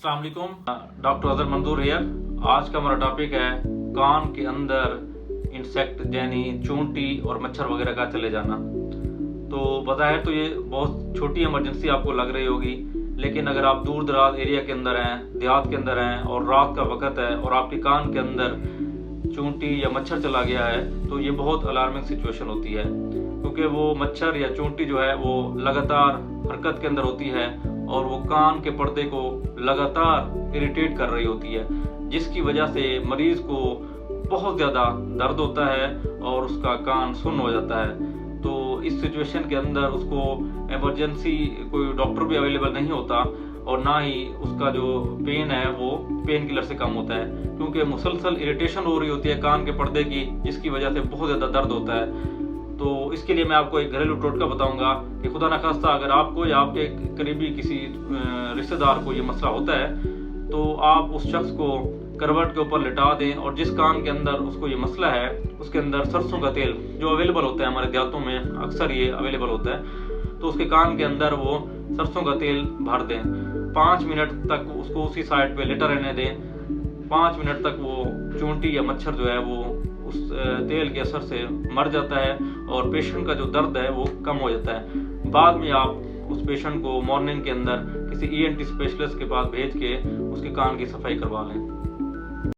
अस्सलाम वालेकुम, डॉक्टर अजहर मंजूर हियर। आज का हमारा टॉपिक है कान के अंदर इंसेक्ट यानी चूंटी और मच्छर वगैरह का चले जाना। तो बताया तो ये बहुत छोटी इमरजेंसी आपको लग रही होगी, लेकिन अगर आप दूर दराज एरिया के अंदर हैं, देहात के अंदर हैं और रात का वक्त है और आपके कान के अंदर चूंटी या मच्छर चला गया है तो ये बहुत अलार्मिंग सिचुएशन होती है, क्योंकि वो मच्छर या चूंटी जो है वो लगातार हरकत के अंदर होती है और वो कान के पर्दे को लगातार इरिटेट कर रही होती है, जिसकी वजह से मरीज को बहुत ज़्यादा दर्द होता है और उसका कान सुन्न हो जाता है। तो इस सिचुएशन के अंदर उसको इमरजेंसी कोई डॉक्टर भी अवेलेबल नहीं होता और ना ही उसका जो पेन है वो पेन किलर से कम होता है, क्योंकि मुसलसल इरिटेशन हो रही होती है कान के पर्दे की, जिसकी वजह से बहुत ज़्यादा दर्द होता है। तो इसके लिए मैं आपको एक घरेलू टोटका बताऊंगा कि खुदा न खास्ता अगर आपको या आपके करीबी किसी रिश्तेदार को ये मसला होता है तो आप उस शख्स को करवट के ऊपर लिटा दें और जिस कान के अंदर उसको ये मसला है उसके अंदर सरसों का तेल जो अवेलेबल होता है, हमारे देहातों में अक्सर ये अवेलेबल होता है, तो उसके कान के अंदर वो सरसों का तेल भर दें। 5 मिनट तक उसको उसी साइड पे लेटा रहने दें। 5 मिनट तक वो चूंटी या मच्छर जो है वो उस तेल के असर से मर जाता है और पेशेंट का जो दर्द है वो कम हो जाता है। बाद में आप उस पेशेंट को मॉर्निंग के अंदर किसी ENT स्पेशलिस्ट के पास भेज के उसके कान की सफाई करवा लें।